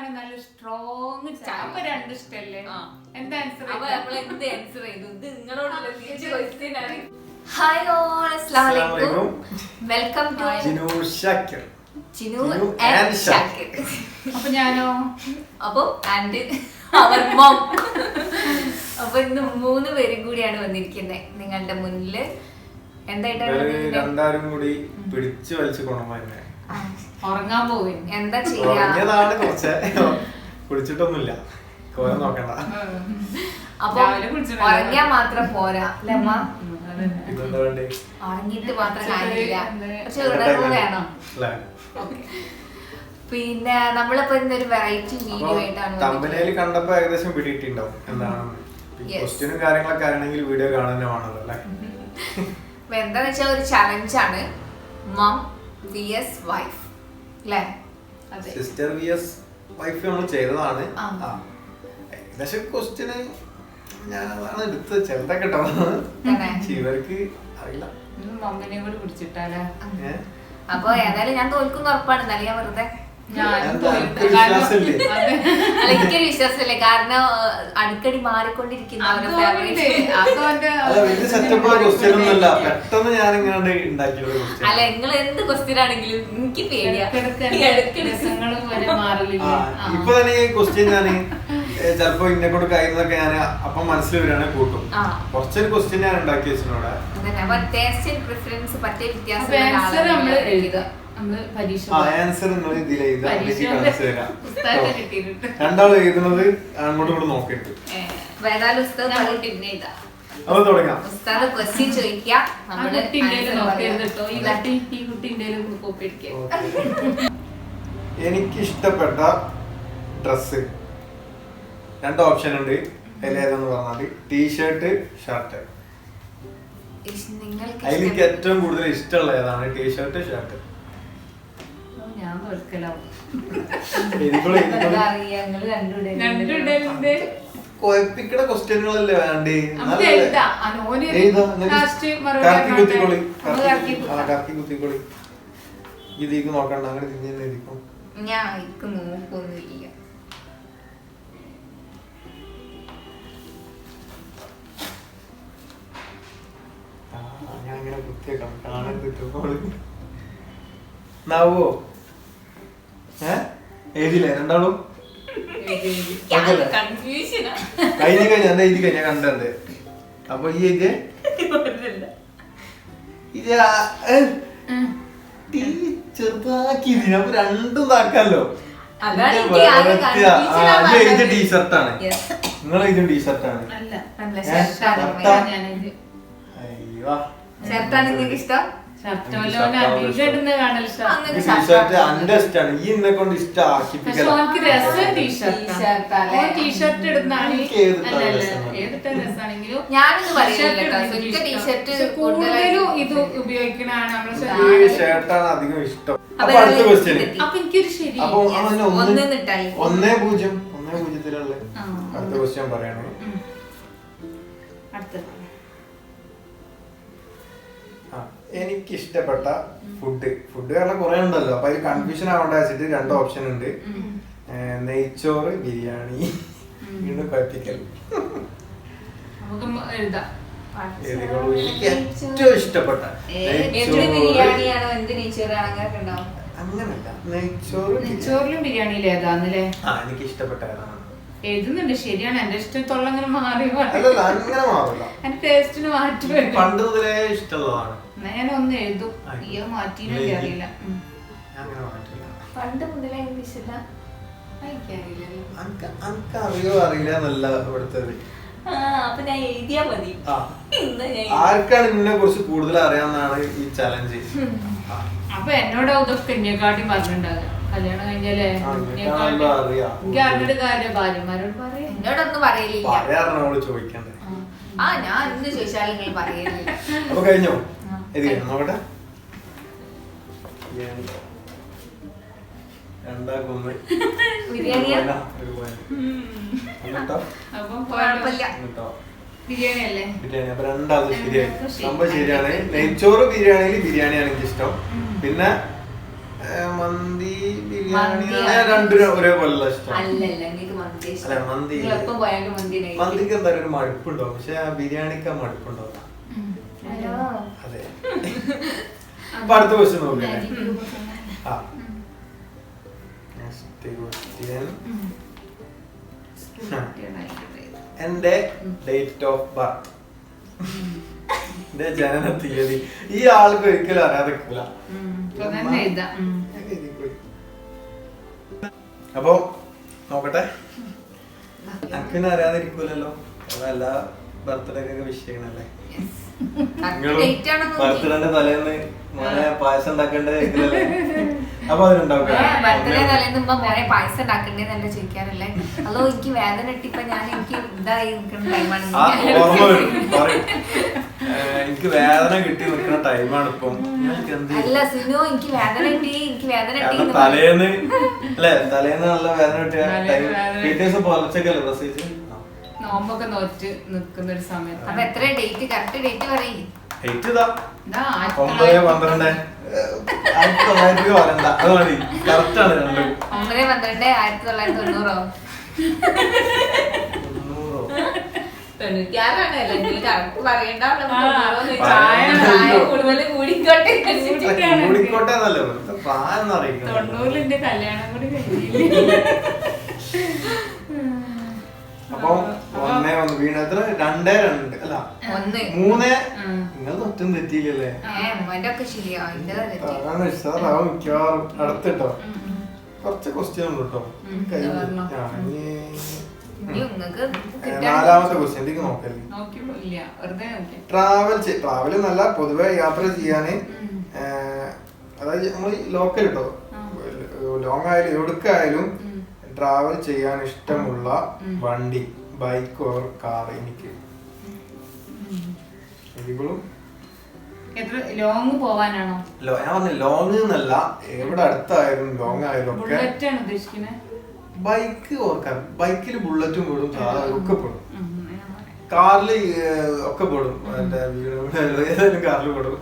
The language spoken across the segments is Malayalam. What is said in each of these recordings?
ആണ് നല്ല സ്ട്രോങ് ചായ രണ്ട് ഇഷ്ടല്ലേ? എന്താ ആൻസർ? ഹായ് ഓൾ, അസ്സലാമു അലൈക്കും. Welcome to Jinu Shakir. Jinu and Shakir. അപ്പൊ ഞാനോ? അപ്പൊ ആൻഡ് അവർ മോം. അപ്പൊ ഇന്ന് 3 പേരും കൂടിയാണ് വന്നിരിക്കുന്നത് നിങ്ങളുടെ മുന്നില്. എന്തായിട്ടാണ് രണ്ടാരും കൂടി പിടിച്ചു വലിച്ചു കൊണ്ടുപോകുന്നെ. ഉറങ്ങാൻ പോയി. എന്താ ചെയ്യാ? കുറച്ച് കുടിച്ചിട്ടൊന്നുമില്ല, കോലം നോക്കണ്ട. അപ്പൊ ഉറങ്ങിയാ മാത്രം പോരാ അല്ലേ അമ്മ? ഇതെന്താ വേണ്ടേ? ഉറങ്ങിയിട്ട് മാത്രം കാര്യമില്ല, പക്ഷെ ഉണർവ് വേണം. പിന്നെ നമ്മളിപ്പോ ഇന്നൊരു വെറൈറ്റി വീഡിയോ ആയിട്ടാണ് തമ്പനയില് കണ്ടപ്പോ ഏകദേശം പിടിയിട്ടുണ്ടാവും എന്താണ് ക്വസ്റ്റ്യനും കാര്യങ്ങളൊക്കെ ആണെങ്കിൽ വീഡിയോ കാണാനാണല്ലോ അല്ലേ? അപ്പൊ എന്താന്ന് വെച്ചാൽ ഒരു ചലഞ്ചാണ്, മം vs വൈഫ് അല്ലേ? സിസ്റ്റർ vs വൈഫ് നമ്മൾ ചെയ്തതാണ്. ഏകദേശം ക്വസ്റ്റ്യന് ഞാൻ അതാണ് എടുത്തത്, ചെറുതൊക്കെ കേട്ടോ. ഇവർക്ക് അറിയില്ല. മമ്മിനെ കൂടി പിടിച്ചിട്ടാലേ. അപ്പൊ ഏതായാലും ഞാൻ തോൽക്കുന്ന ഉറപ്പാണ്. എന്നാലും ഞാൻ വെറുതെ എനിക്കൊരു വിശ്വാസമില്ല, കാരണം അടിക്കടി മാറിക്കൊണ്ടിരിക്കുന്ന അല്ല, നിങ്ങൾ എന്ത് ക്വസ്റ്റ്യൻ ആണെങ്കിലും എനിക്ക് പേടിയാ. ഇപ്പൊ തന്നെ ഈ ക്വസ്റ്റ്യൻ ഞാന് ചിലപ്പോ ഇന്നെ കൊണ്ട് കഴിയുന്നതൊക്കെ ഞാൻ അപ്പൊ മനസ്സിൽ വരികയാണെങ്കിൽ കൂട്ടും. കുറച്ചൊരു ക്വസ്റ്റ്യൻ ഞാൻ ഉണ്ടാക്കി വെച്ചിട്ടുണ്ട്. ടേസ്റ്റ് പ്രിഫറൻസ് പറ്റിയ വ്യത്യാസം രണ്ടാളും എഴുതുന്നത് അങ്ങോട്ടും ഇങ്ങോട്ട് നോക്കരുത്. അപ്പൊ തുടങ്ങാം. ക്വസ്റ്റ്യൻ ചോദിക്കാം. എനിക്ക് ഇഷ്ടപ്പെട്ട ഡ്രസ് 2 ഓപ്ഷൻ ഉണ്ട്. അതിലേതെന്ന് പറഞ്ഞാല് ടീഷർട്ട്, ഷർട്ട്. അതിലേക്ക് ഏറ്റവും കൂടുതൽ ഇഷ്ടമുള്ള ഏതാണ്? T-shirt, shirt? ഞാൻ കൊഴപ്പിക്കണ ക്വസ്റ്റ്യനുകളല്ലേ വേണ്ടേ? കറക്കി കുത്തിക്കൊളി. ഇതിക്ക് നോക്കണ്ട, അങ്ങനെ തിരിഞ്ഞു ഇരിക്കും. ഞാൻ നോക്കൊന്നുമില്ല. ഞാൻ ഇങ്ങനെ കുത്തിയേക്കാം, കാണരുത്. നാവോ എഴുതില്ലേ രണ്ടാളും? കഴിഞ്ഞ എന്താ എഴുതി കഴിഞ്ഞാ കണ്ടത്? അപ്പൊ ഈ എഴുതിയ ചെറുതാക്കി അപ്പൊ രണ്ടും താക്കാലോ. എഴുതിയ ടീഷർട്ടാണ്, നിങ്ങൾ എഴുതിയ ടീഷർട്ടാണ്. അയ്യോ, ഷർട്ടാണ് നിങ്ങൾക്ക് ഇഷ്ടം? ഞാനൊന്നും കൂടുതലും ഇത് ഉപയോഗിക്കണാണ് ഷർട്ടാണ് അധികം ഇഷ്ടം. അപ്പൊ എനിക്കൊരു ശരി 1-0 അടുത്ത ക്വസ്റ്റ്യൻ പറയണേ. എനിക്ക് ഇഷ്ടപ്പെട്ട ഫുഡ് കാരണം കുറെ ഉണ്ടല്ലോ, അപ്പൊ അതിൽ കൺഫ്യൂഷൻ ആവണ്ട വെച്ചിട്ട് 2 ഓപ്ഷൻ ഉണ്ട്. നെയ്ച്ചോറ്, ബിരിയാണി. വീണ്ടും കത്തിക്കൽ. എനിക്ക് ഏറ്റവും ഇഷ്ടപ്പെട്ട അങ്ങനല്ല, നെയ്ച്ചോറിലും ബിരിയാണിയിലും ഏതാന്നല്ലേ എനിക്ക് ഇഷ്ടപ്പെട്ട ഏതാണ് എഴുതുന്നുണ്ട്. ശരിയാണ്, എന്റെ ഇഷ്ടത്തുള്ള അങ്ങനെ മാറി അങ്ങനെ മാറില്ല. എന്റെ ടേസ്റ്റിന് മാറ്റി പണ്ട് മുതലേ ഇഷ്ടമുള്ളതാണ്. ഞാൻ ഒന്ന് എഴുതും, അയ്യോ മാറ്റിയില്ല, അറിയില്ല. പണ്ട് മുതലേ അറിയോ അറിയില്ല എന്നല്ല ഇവിടുത്തെ. അപ്പൊ ഞാൻ എഴുതിയാ മതി. ആർക്കാണ് ഇതിനെ കുറിച്ച് കൂടുതൽ അറിയാവുന്നതാണ് ഈ ചലഞ്ച്. അപ്പൊ എന്നോട് ഇതൊക്കെ എന്നെക്കാട്ടി പറഞ്ഞിട്ടുണ്ടാകും. കല്യാണം കഴിഞ്ഞാലേ എനിക്ക് അറിഞ്ഞിട്ട് കാര്യം ഭാര്യമാരോട് പറയാം. എന്നോടൊന്നും പറയില്ല. ചോദിക്കണ്ടേ? ഞാൻ എന്ത് ചോദിച്ചാലും നിങ്ങൾ പറയില്ല. അപ്പൊ കഴിഞ്ഞോ? നോക്കട്ടെ. ബിരിയാണി അപ്പൊ രണ്ടാമത് ശരിയായി, സംഭവം ശരിയാണ്. നെയ്ച്ചോറ് ബിരിയാണിയിൽ ബിരിയാണിയാണ് എനിക്ക് ഇഷ്ടം. പിന്നെ മന്തി, ബിരിയാണി രണ്ടും ഒരേപോലെ ഇഷ്ടം. അല്ലല്ല എനിക്ക് മന്തി അല്ല മന്തി എപ്പം പോയാലും മന്തി മന്തിക്ക് എന്തായാലും ഒരു മടുപ്പുണ്ടാവും, പക്ഷെ ആ ബിരിയാണിക്ക് ആ മടുപ്പുണ്ടാവും. അതെ. അപ്പൊ അടുത്ത ക്വസ്റ്റ്യൻ നോക്കല്ലേ. ആ എന്റെ ഡേറ്റ് ഓഫ് ബർത്ത്, എന്റെ ജനന തീയതി ഈ ആൾക്ക് ഒരിക്കലും അറിയാതെ അപ്പൊ നോക്കട്ടെ. എനിക്കിന്നെ അറിയാതിരിക്കൂലല്ലോ, എല്ലാ ബർത്ത്ഡേ ഒക്കെ വിഷയങ്ങളല്ലേ. ബർത്ത്ഡേന്റെ തലേന്ന് മോനെ പായസം ഉണ്ടാക്കേണ്ടത് അപ്പൊ അതിനുണ്ടാവും. ബർത്ത്ഡേ തലേന്ന് മോനെ പായസം ഉണ്ടാക്കണ്ടേന്നല്ല ചോദിക്കാറല്ലേ. അതോ എനിക്ക് വേദന ഇട്ടിപ്പോ ഞാൻ എനിക്ക് ഇതായി നിൽക്കുന്ന ടൈമാണ്. എനിക്ക് വേദന കിട്ടി നിൽക്കുന്ന ടൈമാണ് ഇപ്പം. അല്ല സിനു, എനിക്ക് വേദന കിട്ടി, എനിക്ക് വേദന കിട്ടി തലേന്ന് അല്ലെ, തലേന്ന് നല്ല വേദന കിട്ടിയ ടൈം. പിറ്റേഴ്സ് പുലർച്ചക്കല്ലേ പ്രസവിച്ച് നോമ്പൊക്കെ നോറ്റ് നിൽക്കുന്ന ഒരു സമയത്ത്. അപ്പൊ എത്ര ഡേറ്റ്, കറക്റ്റ് ഡേറ്റ് പറയും. 9/12/1900 അത് മതി, കറക്റ്റ് ആണ്. 9/12/1990. 96 അല്ലെങ്കിൽ കറക്റ്റ് പറയണ്ടല്ലോ. കൂടുതൽ കൂടിക്കോട്ടെ. 90 കല്യാണം കൂടി കഴിഞ്ഞില്ല. അപ്പൊ 1 വീണ എത്ര 2 അല്ല 3 നിങ്ങൾ ഒറ്റും തെറ്റിയില്ലല്ലേ. അടുത്തിട്ടോ കുറച്ച് ക്വസ്റ്റ്യൻ ഉണ്ട് കേട്ടോ. 4ാമത്തെ ക്വസ്റ്റ്യൻ എനിക്ക് നോക്കല്ലേ. ട്രാവൽ നല്ല പൊതുവെ യാത്ര ചെയ്യാന്, അതായത് നമ്മൾ ലോക്കൽ കേട്ടോ, ലോങ് ആയാലും എവിടേക്കായാലും ട്രാവൽ ചെയ്യാൻ ഇഷ്ടമുള്ള വണ്ടി, ബൈക്ക് ഓർ കാർ. എനിക്ക് ലോങ് പോവാനാണോ? ഞാൻ പറഞ്ഞു ലോങ് എന്നല്ല, എവിടെ അടുത്തായാലും ലോങ് ആയാലും ഒക്കെ ബൈക്ക് ഓർ കാർ. ബൈക്കിൽ ബുള്ളറ്റും പെടും, ഒക്കെ പെടും. കാറില് ഒക്കെ പെടും, ഏതായാലും കാറിൽ പെടും.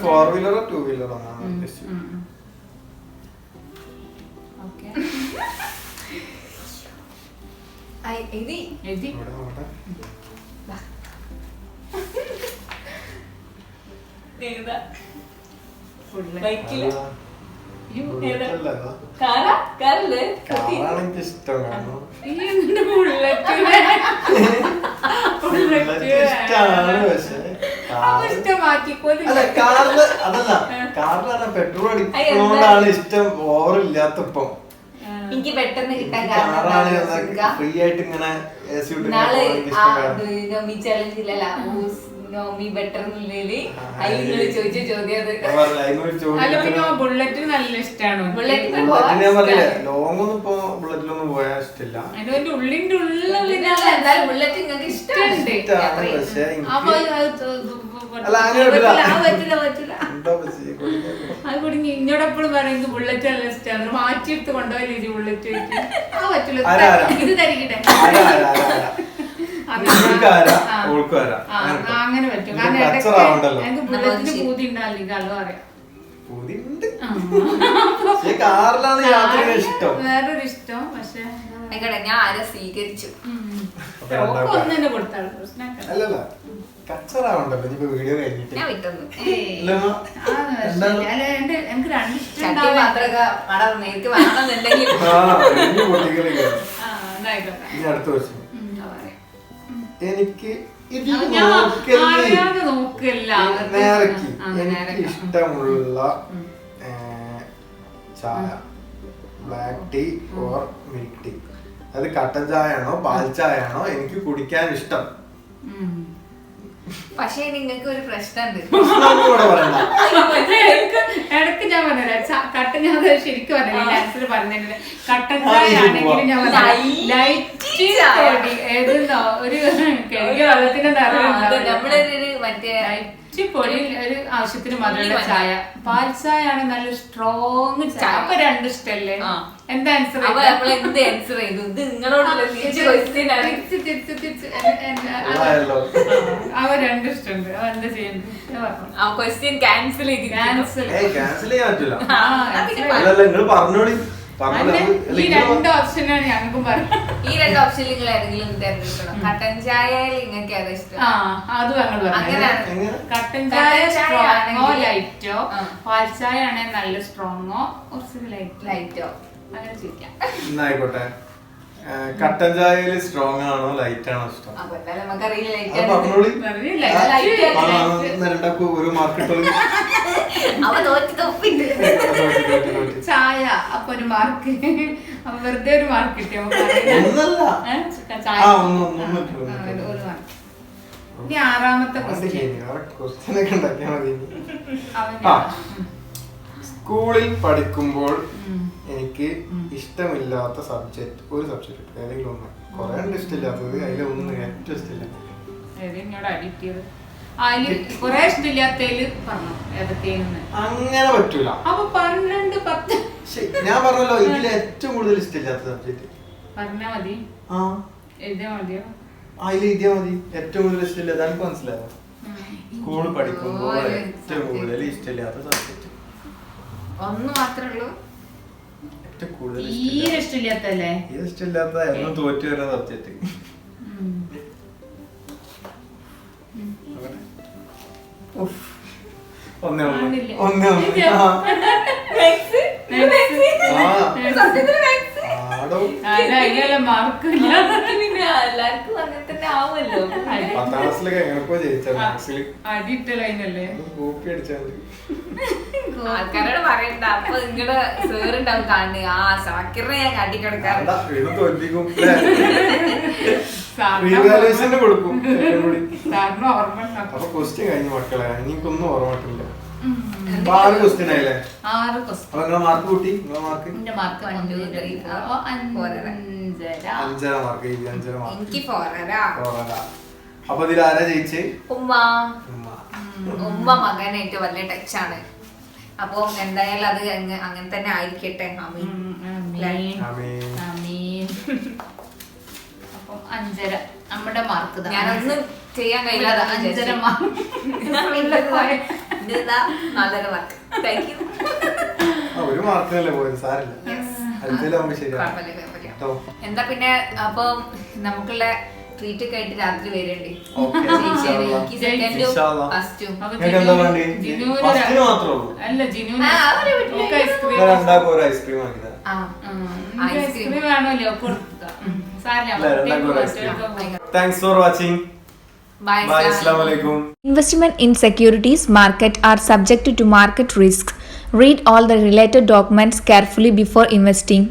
4 വീലറോ 2 വീലറോ ആണ് ഉദ്ദേശിച്ചത്. കാറിലാണ് പെട്രോൾ അടിക്കുന്നോണ്ടാണ് ഇഷ്ടം, ഓവറില്ലാത്തപ്പം. എനിക്ക് പെട്ടെന്ന് കിട്ടാൻ ഫ്രീ ആയിട്ട് ഇങ്ങനെ ചോദിച്ച ചോദ്യം ബുള്ളറ്റ് നല്ല ഇഷ്ടമാണ്. ലോങ് ഒന്നും ഇപ്പൊ ബുള്ളറ്റിലൊന്നും പോയാൽ ഇഷ്ടമില്ല. അതിന്റെ ഉള്ളിന്റെ ബുള്ളറ്റ് നിങ്ങൾക്ക് ഇഷ്ടമുണ്ട്. അത് കുടുങ്ങി ഇന്നോടെപ്പോഴും പറയുന്നത് ബുള്ളറ്റ് നല്ല ഇഷ്ടമാണ്, മാറ്റിയെടുത്ത് കൊണ്ടുപോയി ബുള്ളറ്റ് ആ പറ്റില്ല, ഇത് തരിക്കട്ടെ അങ്ങനെ പറ്റും. കാരണം എനിക്ക് ബുള്ളറ്റിന് പൂതി ഉണ്ടാവില്ല, അതോ അറിയാം. വേറൊരു ഇഷ്ടം. പക്ഷെ ഞാൻ ആരെ സ്വീകരിച്ചു ഒന്നെ കൊടുത്താള് പ്രശ്നമല്ല. വീഡിയോ കഴിഞ്ഞിട്ട് എനിക്ക് 2 ഇഷ്ടം. എനിക്ക് ഇഷ്ടമുള്ള ചായ black tea or milk tea. അത് കട്ടൻ ചായ ആണോ പാൽ ചായ ആണോ എനിക്ക് കുടിക്കാൻ ഇഷ്ടം. പക്ഷേ നിങ്ങൾക്ക് ഒരു പ്രശ്നമുണ്ട്. ഇടക്ക് ഞാൻ പറഞ്ഞില്ല കട്ടൻ, ഞാൻ ശരിക്കും പറഞ്ഞില്ല, ആൻസർ പറഞ്ഞില്ല. കട്ടൻ ചായ ആണെങ്കിലും ഞാൻ ലൈറ്റ് ഏതെന്നോ ഒരു വെള്ളത്തിന്റെ നമ്മുടെ മറ്റേ പൊടി ഒരു ആവശ്യത്തിന് മധുരമുള്ള ചായ. പാൽ ചായ ആണ് നല്ല സ്ട്രോങ് ചായ. അപ്പൊ രണ്ടും ഇഷ്ടല്ലേ? എന്താ ആൻസർ? എന്ത് ആൻസർ ചെയ്തു? ഇത് നിങ്ങളോടുള്ള അവ രണ്ടും ഇഷ്ടമുണ്ട്. അവ എന്താ ചെയ്യുന്നത്? ക്വസ്റ്റ്യൻ ക്യാൻസൽ ചെയ്ത് ക്യാൻസൽ ചെയ്യാൻ പറ്റില്ല. നിങ്ങൾ പറഞ്ഞോളി. ഈ രണ്ട് ഓപ്ഷനാണ് ഞങ്ങൾക്കും പറഞ്ഞത്. ഈ രണ്ട് ഓപ്ഷനിൽ നിങ്ങൾ ഏതെങ്കിലും തിരഞ്ഞെടുക്കണം. കട്ടൻ ചായ നിങ്ങൾക്ക് ഏതാ ഇഷ്ടം? അത് ഞങ്ങൾ പറഞ്ഞു. കട്ടൻ ചായ സ്ട്രോങ്ങോ ലൈറ്റോ, പാൽ ചായ ആണെങ്കിൽ നല്ല സ്ട്രോങ്ങോ കുറച്ച് ലൈറ്റോ, അങ്ങനെ ചോദിക്കാം. ആയിക്കോട്ടെ. കട്ടൻ ചായയിൽ സ്ട്രോങ് ആണോ ലൈറ്റ് ആണോ ഇഷ്ടം? ഒരു മാർക്ക് ചായ അപ്പൊ ഒരു മാർക്ക്, വെറുതെ ഒരു മാർക്ക് കിട്ടിയ ഒരു മാർക്ക്. ഇനി ആറാമത്തെ സ്കൂളിൽ പഠിക്കുമ്പോൾ എനിക്ക് ഇഷ്ടമില്ലാത്ത സബ്ജക്ട്, ഒരു സബ്ജക്ട് ഏതെങ്കിലും ഒന്ന്. കുറെ ഇഷ്ടമില്ലാത്തത്, അതിലൊന്നും ഏറ്റവും ഇഷ്ടമില്ല. കൊറേ ഇഷ്ടമില്ലാത്തതില് പറഞ്ഞു ഏതൊക്കെയെന്ന്. അങ്ങനെ പറ്റൂല. അപ്പൊ 12, 10 ഞാൻ പറഞ്ഞല്ലോ ഇതിൽ ഏറ്റവും കൂടുതൽ ഇഷ്ടമില്ലാത്ത സബ്ജക്ട് പറഞ്ഞാ മതി. എഴുതിയാ മതിയോ? അതിൽ എഴുതിയാ മതി. ഏറ്റവും കൂടുതൽ ഇഷ്ടമില്ലാത്ത എനിക്ക് മനസ്സിലായോ? സ്കൂൾ പഠിക്കുമ്പോൾ ഏറ്റവും കൂടുതൽ ഇഷ്ടമില്ലാത്ത സബ്ജക്ട് ഒന്ന് മാത്രമേ ഉള്ളൂ. ഏറ്റവും കൂടുതൽ ഇഷ്ടമില്ലാത്തല്ലേ? ഇഷ്ടമില്ലാത്ത എന്നും തോറ്റു വരുന്ന സബ്ജക്ട്. മാർക്ക് എല്ലാവർക്കും അങ്ങനെ തന്നെ ആവുമല്ലോ. 10ാം ക്ലാസ്സിലൊക്കെ എങ്ങനെപ്പോ ജയിച്ചല്ലേ? ആൾക്കാരോട് പറയണ്ട. അപ്പൊ നിങ്ങളുടെ സേറുണ്ടാവും കാണുക. ആ സാക്കിറിനെ ഞാൻ കാട്ടിക്കിടക്കാറുണ്ട്. കൊടുക്കും. അപ്പൊ ക്വസ്റ്റ്യൻ കഴിഞ്ഞു മക്കളെ. എനിക്കൊന്നും ഓർമ്മട്ടില്ല. 6 ക്വസ്റ്റ്യൻ ആയില്ലേ? 6 ക്വസ്റ്റ്യൻ. അപ്പൊ നിങ്ങളെ മാർക്ക് കൂട്ടി. നിങ്ങളെ മാർക്ക്? എന്റെ മാർക്ക് 5.5 മാർക്ക്. 5.5 മാർക്ക്. എനിക്ക് 4.5. അപ്പൊ ഇതിൽ ആരാ ജയിച്ചേ? ഉമ്മ മകനായിട്ട് വലിയ ടച്ചാണ്. അപ്പൊ എന്തായാലും അത് അങ്ങനെ തന്നെ ആയിരിക്കട്ടെ. അപ്പം 5.5 നമ്മുടെ മാർക്ക്. ഞാനൊന്നും ചെയ്യാൻ കഴിയില്ല. 5.5 മാർക്ക്. 4.5 മാർക്ക്. Thank you. ഒരു മാർക്കല്ലേ പോയത്, സാരില്ല. എന്താ പിന്നെ അപ്പൊ നമുക്കുള്ള ട്രീറ്റ് ഒക്കെ ആയിട്ട് രാത്രി വരണ്ടേ? Thanks for watching. Bye. Assalamu alaikum. Investment in securities market are subject to market risks. Read all the related documents carefully before investing.